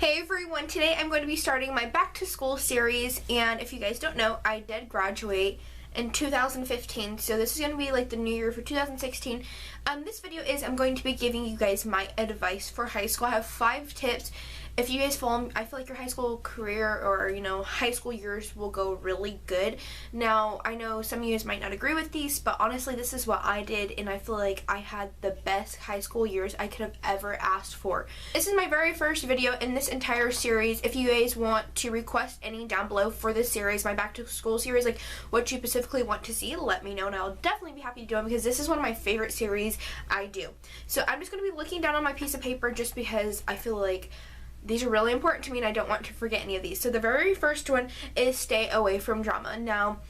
Hey everyone, today I'm going to be starting my back to school series, and if you guys don't know, I did graduate in 2015, so this is going to be like the new year for 2016. This video is I'm going to be giving you guys my advice for high school. I have 5 tips. If you guys follow me, I feel like your high school career or, high school years will go really good. Now, I know some of you guys might not agree with these, but honestly, this is what I did, and I feel like I had the best high school years I could have ever asked for. This is my very first video in this entire series. If you guys want to request any down below for this series, my back to school series, like what you specifically want to see, let me know, and I'll definitely be happy to do them because this is one of my favorite series I do. So I'm just going to be looking down on my piece of paper just because I feel like these are really important to me and I don't want to forget any of these. So the very first one is stay away from drama. Now,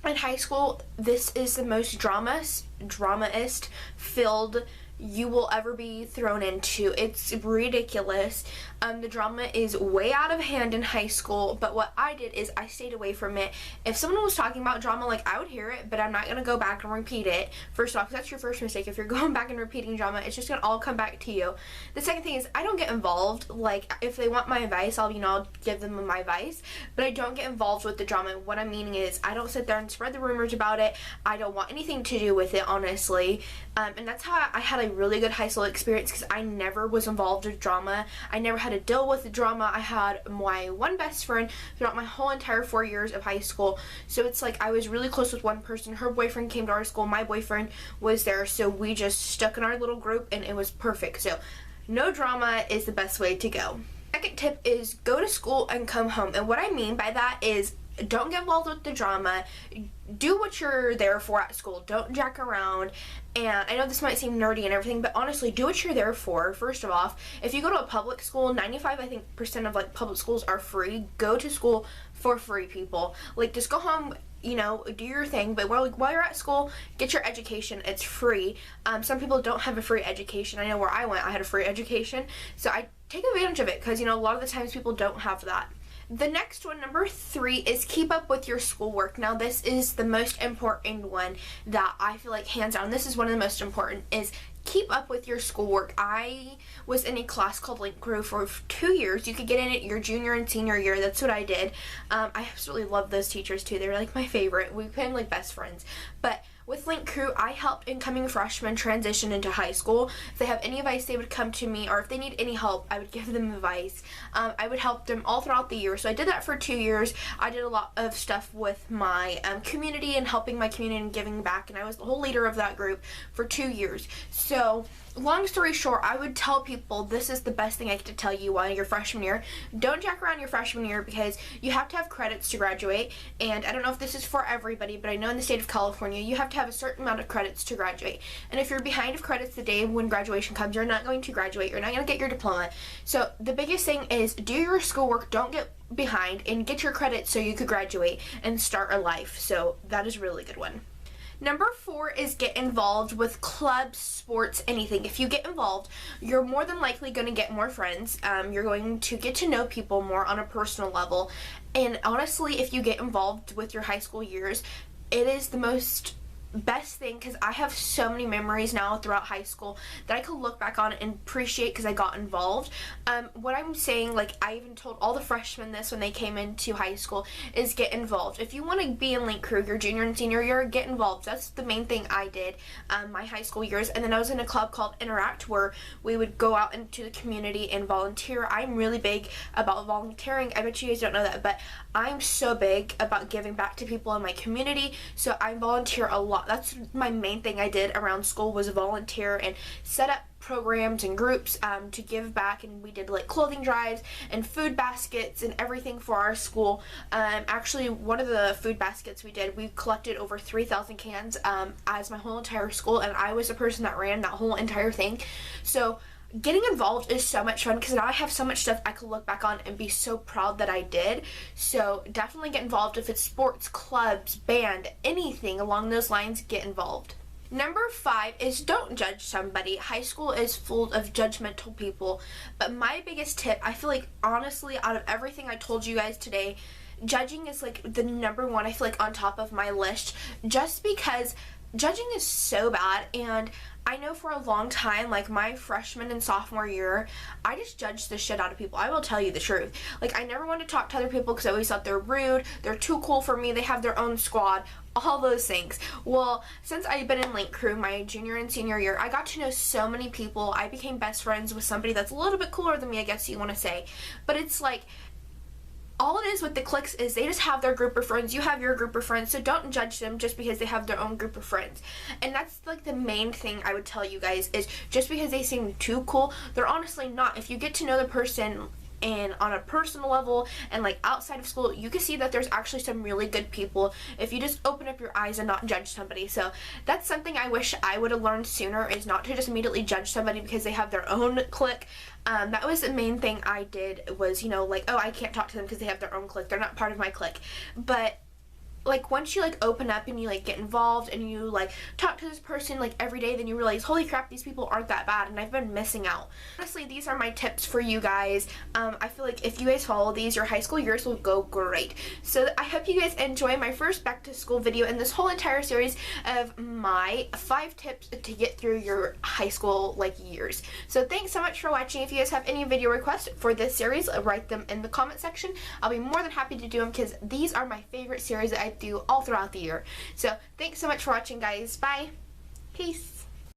in high school, this is the most dramaist filled you will ever be thrown into. It's ridiculous. The drama is way out of hand in high school, but what I did is I stayed away from it. If someone was talking about drama, like, I would hear it, but I'm not going to go back and repeat it. First off, that's your first mistake. If you're going back and repeating drama, it's just going to all come back to you. The second thing is I don't get involved. Like, if they want my advice, I'll give them my advice, but I don't get involved with the drama. What I'm meaning is I don't sit there and spread the rumors about it. I don't want anything to do with it, honestly. And that's how I had a really good high school experience, because I never was involved with drama. I never had to deal with the drama. I had my one best friend throughout my whole entire 4 years of high school. So it's like I was really close with one person. Her boyfriend came to our school. My boyfriend was there. So we just stuck in our little group and it was perfect. So no drama is the best way to go. Second tip is go to school and come home. And what I mean by that is don't get involved with the drama. Do what you're there for at school. Don't jack around. And I know this might seem nerdy and everything, but honestly, do what you're there for. First of all, if you go to a public school, 95% of like public schools are free. Go to school for free, people. Like, just go home, do your thing, but while you're at school, get your education. It's free. Some people don't have a free education. I know where I went, I had a free education, so I take advantage of it because, a lot of the times people don't have that. The next one, number 3, is keep up with your schoolwork. Now, this is the most important one that I feel like hands down. This is one of the most important, is keep up with your schoolwork. I was in a class called Link Crew for 2 years. You could get in it your junior and senior year. That's what I did. I absolutely love those teachers too. They were like my favorite. We became like best friends. But with Link Crew, I helped incoming freshmen transition into high school. If they have any advice, they would come to me, or if they need any help, I would give them advice. I would help them all throughout the year. So I did that for 2 years. I did a lot of stuff with my community and helping my community and giving back, and I was the whole leader of that group for 2 years. So long story short, I would tell people this is the best thing I get to tell you while you're freshman year. Don't jack around your freshman year because you have to have credits to graduate, and I don't know if this is for everybody, but I know in the state of California you have to have a certain amount of credits to graduate, and if you're behind of credits the day when graduation comes, you're not going to graduate. You're not going to get your diploma. So the biggest thing is do your schoolwork, don't get behind, and get your credits so you could graduate and start a life. So that is a really good one. Number 4 is get involved with clubs, sports, anything. If you get involved, you're more than likely going to get more friends. You're going to get to know people more on a personal level. And honestly, if you get involved with your high school years, it is the best thing, because I have so many memories now throughout high school that I could look back on and appreciate because I got involved. What I'm saying, like, I even told all the freshmen this when they came into high school, is get involved. If you want to be in Link Crew your junior and senior year, get involved. That's the main thing I did my high school years. And then I was in a club called Interact where we would go out into the community and volunteer. I'm really big about volunteering. I bet you guys don't know that, but I'm so big about giving back to people in my community, so I volunteer a lot. That's my main thing I did around school, was volunteer and set up programs and groups to give back, and we did like clothing drives and food baskets and everything for our school. Actually, one of the food baskets we did, we collected over 3,000 cans as my whole entire school, and I was the person that ran that whole entire thing. So getting involved is so much fun because now I have so much stuff I could look back on and be so proud that I did. So definitely get involved. If it's sports, clubs, band, anything along those lines, get involved. Number 5 is don't judge somebody. High school is full of judgmental people, but my biggest tip, I feel like honestly out of everything I told you guys today, judging is like the number 1, I feel like, on top of my list, just because judging is so bad, and I know for a long time, like my freshman and sophomore year, I just judged the shit out of people. I will tell you the truth. Like, I never wanted to talk to other people because I always thought they're rude, they're too cool for me, they have their own squad, all those things. Well, since I've been in Link Crew my junior and senior year, I got to know so many people. I became best friends with somebody that's a little bit cooler than me, I guess you want to say. But it's like, all it is with the cliques is they just have their group of friends, you have your group of friends, so don't judge them just because they have their own group of friends. And that's like the main thing I would tell you guys, is just because they seem too cool, they're honestly not. If you get to know the person and on a personal level and like outside of school, you can see that there's actually some really good people if you just open up your eyes and not judge somebody. So that's something I wish I would have learned sooner, is not to just immediately judge somebody because they have their own clique. That was the main thing I did, was, you know, like, oh, I can't talk to them because they have their own clique, they're not part of my clique. But like, once you like open up and you like get involved and you like talk to this person like every day, then you realize, holy crap, these people aren't that bad, and I've been missing out. Honestly, these are my tips for you guys. I feel like if you guys follow these, your high school years will go great. So I hope you guys enjoy my first back to school video in this whole entire series of my 5 tips to get through your high school like years. So thanks so much for watching. If you guys have any video requests for this series, write them in the comment section. I'll be more than happy to do them because these are my favorite series that I do all throughout the year. So thanks so much for watching, guys. Bye. Peace.